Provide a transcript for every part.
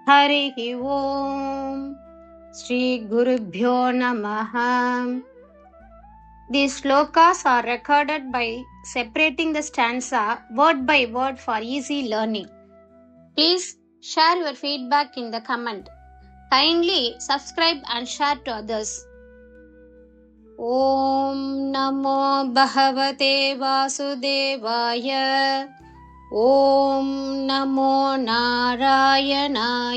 हरिः ओम् श्रीगुरुभ्यो नमः. These slokas are recorded by separating the stanza word by word for easy learning. Please share your feedback in the comment. Kindly subscribe and share to others. Om Namo Bhagavate Vasudevaya. Om Namo Narayanaya.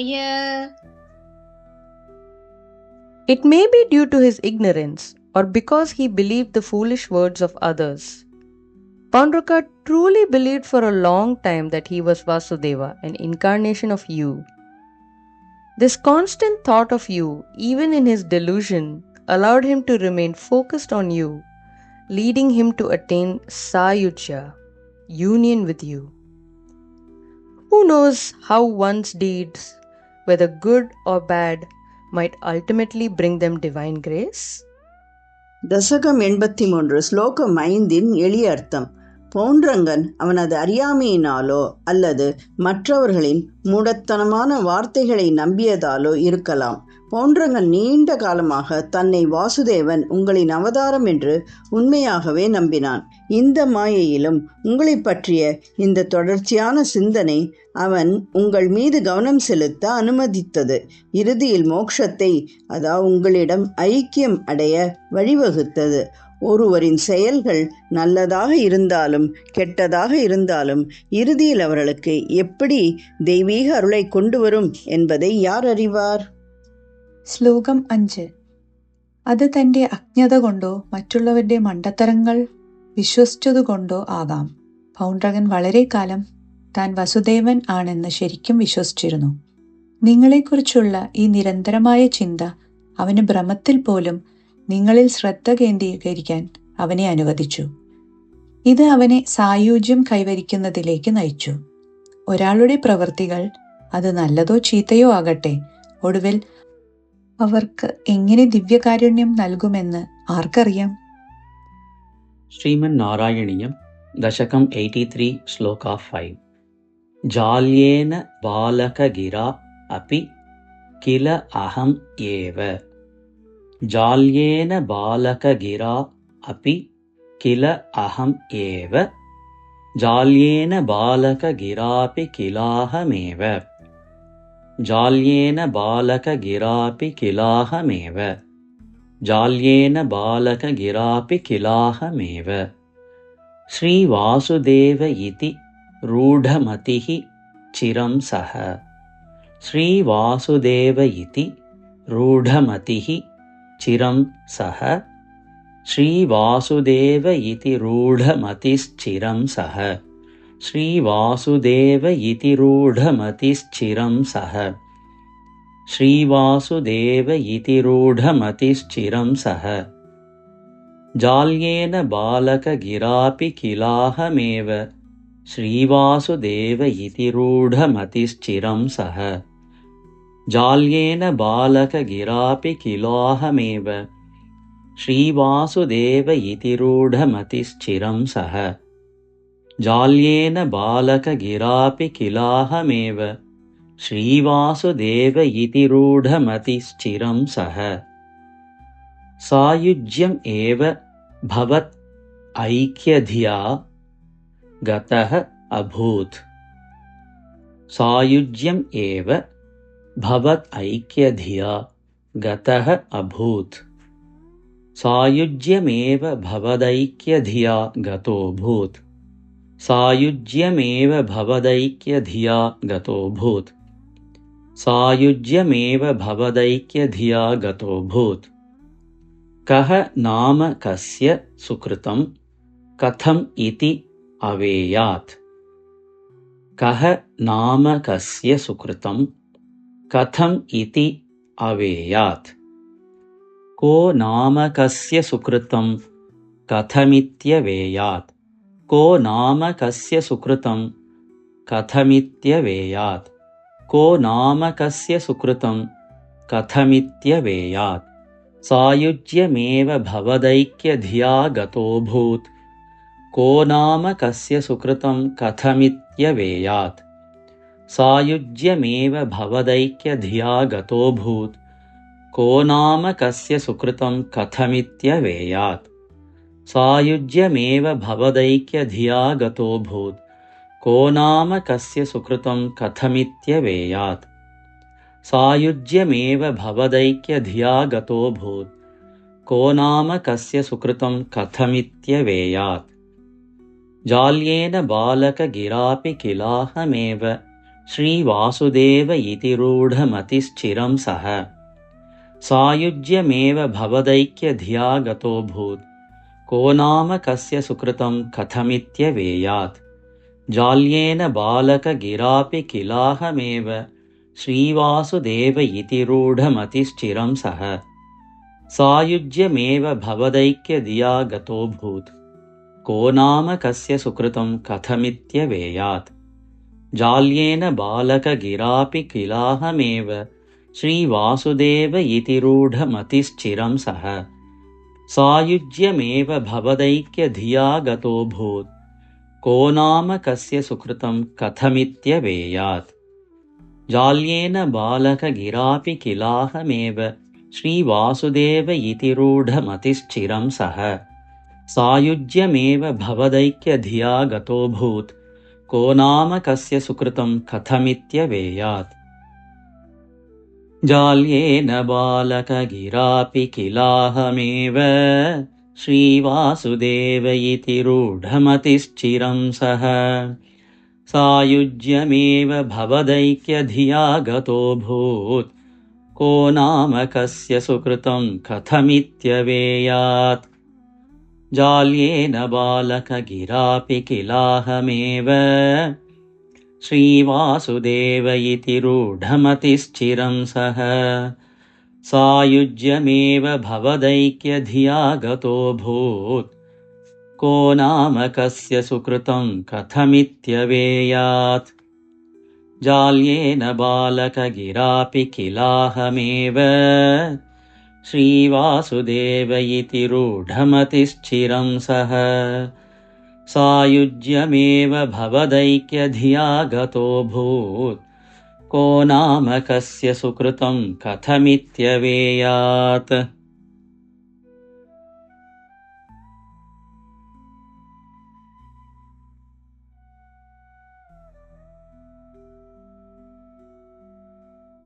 It may be due to his ignorance or because he believed the foolish words of others. Panduraka truly believed for a long time that he was Vasudeva, an incarnation of you. This constant thought of you, even in his delusion, allowed him to remain focused on you, leading him to attain Sayujya, union with you. Who knows how one's deeds, whether good or bad, might ultimately bring them divine grace? தசகம் 83 ஸ்லோகம் 5 எளிய அர்த்தம். பௌண்டரங்கன் அவனது அறியாமையினாலோ அல்லது மற்றவர்களின் மூடத்தனமான வார்த்தைகளை நம்பியதாலோ இருக்கலாம். பௌண்டரங்கன் நீண்ட காலமாக தன்னை வாசுதேவன் உங்களின் அவதாரம் என்று உண்மையாகவே நம்பினான். இந்த மாயையிலும் உங்களை பற்றிய இந்த தொடர்ச்சியான சிந்தனை அவன் உங்கள் மீது கவனம் செலுத்த அனுமதித்தது. இறுதியில் மோட்சத்தை, அதாவது உங்களிடம் ஐக்கியம் அடைய வழிவகுத்தது. ஒருவரின் செயல்கள் நல்லதாக இருந்தாலும் கெட்டதாக இருந்தாலும் இறுதியில் அவர்களுக்கு எப்படி தெய்வீக அருளை கொண்டு வரும் என்பதை யார் அறிவார்? ശ്ലോകം 5. അത് തന്റെ അജ്ഞത കൊണ്ടോ മറ്റുള്ളവരുടെ മണ്ടത്തരങ്ങൾ വിശ്വസിച്ചതുകൊണ്ടോ ആകാം. പൗണ്ഡ്രകൻ വളരെ കാലം താൻ വസുദേവൻ ആണെന്ന് ശരിക്കും വിശ്വസിച്ചിരുന്നു. നിങ്ങളെക്കുറിച്ചുള്ള ഈ നിരന്തരമായ ചിന്ത അവന് ഭ്രമത്തിൽ പോലും നിങ്ങളിൽ ശ്രദ്ധ കേന്ദ്രീകരിക്കാൻ അവനെ അനുവദിച്ചു. ഇത് അവനെ സായുജ്യം കൈവരിക്കുന്നതിലേക്ക് നയിച്ചു. ഒരാളുടെ പ്രവൃത്തികൾ അത് നല്ലതോ ചീത്തയോ ആകട്ടെ, ഒടുവിൽ അവർക്ക് എങ്ങനെ ദിവ്യകാരുണ്യം നൽകുമെന്ന് ആർക്കറിയാം? ശ്രീമൻ നാരായണീയം ദശകം 83 ശ്ലോക 5. ജാല്യേന ബാലകഗിരാ അപി കില അഹം ഏവ. ജാല്യേന ബാലകഗിരാ അപി കില അഹം ഏവ. ജാല്യേന ബാലകഗിരാപി കിലാഹമേവ. ജാല്യേന ബാലകഗിരാപി കിലാഹമേവ. ജാല്യേന ബാലകഗിരാപി കിലാഹമേവ. ശ്രീവാസുദേവ ഇതി രൂഢമതിഃ ചിരം സഹ. ശ്രീവാസുദേവ ഇതി രൂഢമതിഃ ചിരം സഹ. ശ്രീവാസുദേവ ഇതി രൂഢമതിശ്ചിരം സഹ. ശ്രീവാസുദേവ ഇതി രൂഢമതിശ്ചിരം സഹ. ശ്രീവാസുദേവ ഇതി രൂഢമതിശ്ചിരം സഹ. ജാല്യേന ബാലകഗിരാപി കിലാഹമേവ. ശ്രീവാസുദേവ ഇതി രൂഢമതിശ്ചിരം സഹ. ജാല്യേന ബാലകഗിരാപി കിലാഹമേവ. ശ്രീവാസുദേവ ഇതി രൂഢമതിശ്ചിരം സഹ. ജാല്യേന ബാലകഗിരാപി കിലാഹമേവ. ശ്രീവാസുദേവ ഇതി രൂഢമതിശ്ചിരം സഹ. സായുജ്യം ഏവ ഭവത് ഐക്യധിയാ ഗതഃ അഭൂത്. സായുജ്യം ഏവ ഭവത് ഐക്യധിയാ ഗതഃ അഭൂത്. സായുജ്യമേവ ഭവദൈക്യധിയാ ഗതോഭൂത്. സായുജ്യമേവ ഭവദൈക്യധിയാ ഗതോഭൂത്. സായുജ്യമേവ ഭവദൈക്യധിയാ ഗതോഭൂത്. കഹ നാമ കസ്യ സുകൃതം കഥം ഇതി അവേയാത്. കഹ നാമ കസ്യ സുകൃതം കഥം ഇതി അവേയാത്. കോ നാമ കസ്യ സുകൃതം കഥമിത്യവേയാത്. കോ നാമ കസ്യ സുകൃതം കഥമിത്യവേയാത്. കോ നാമ കസ്യ സുകൃതം കഥമിത്യവേയാത്. സായുജ്യമേവ ഭവദൈക്യധിയാ ഗതോഭൂത്. കോ നാമ കസ്യ സുകൃതം കഥമിത്യവേയാത്. सायुज्यमेव भवदैक्यधिया गतोऽभूत् को नाम कस्य सुकृतं कथमित्यवेयात् सायुज्यमेव भवदैक्यधिया गतोऽभूत् को नाम कस्य सुकृतं कथमित्यवेयात् सायुज्यमेव भवदैक्यधिया गतोऽभूत् को नाम कस्य सुकृतं कथमित्यवेयात् जाल्येन बालकगिरापि किलाहमेव श्रीवासुदेव इति रूढमतिश्चिरं सः सायुज्यमेव भवदैक्यधिया गतोऽभूत् को नाम कस्य सुकृतं कथमित्यवेयात् जाल्येन बालकगिरापि किलाहमेव श्रीवासुदेव इति रूढमतिश्चिरं सः सायुज्यमेव भवदैक्यधिया गतोऽभूत् को नाम कस्य सुकृतं कथमित्यवेयात् जाल्येन बालकगिरापि किलाहमेव श्रीवासुदेव इति रूढमतिश्चिरं सः सायुज्यमेव भवदैक्यधिया गतोऽभूत् को नाम कस्य सुकृतं कथमित्यवेयात् जाल्येन बालकगिरापि किलाहमेव श्रीवासुदेव इति रूढमतिश्चिरं सः सायुज्यमेव भवदैक्यधिया गतोऽभूत् को नाम कस्य सुकृतं कथमित्यवेयात् जाल्येन बालकगिरापि किलाहमेव श्रीवासुदेव इति रूढमतिश्चिरं सः सायुज्यमेव भवदैक्यधिया गतोऽभूत् को नाम कस्य सुकृतं कथमित्यवेयात् जाल्येन बालकगिरापि किलाहमेव श्रीवासुदेव इति रूढमतिश्चिरं सः सायुज्यमेव भवदैक्यधिया गतोऽभूत् को नाम कस्य सुकृतं कथमित्यवेयात् जाल्येन बालकगिरापि किलाहमेव श्रीवासुदेव इति रूढमतिश्चिरं सः सायुज्यमेव भवदैक्यधिया गतोऽभूत् को नाम कस्य सुकृतं कथमित्यवेयात्।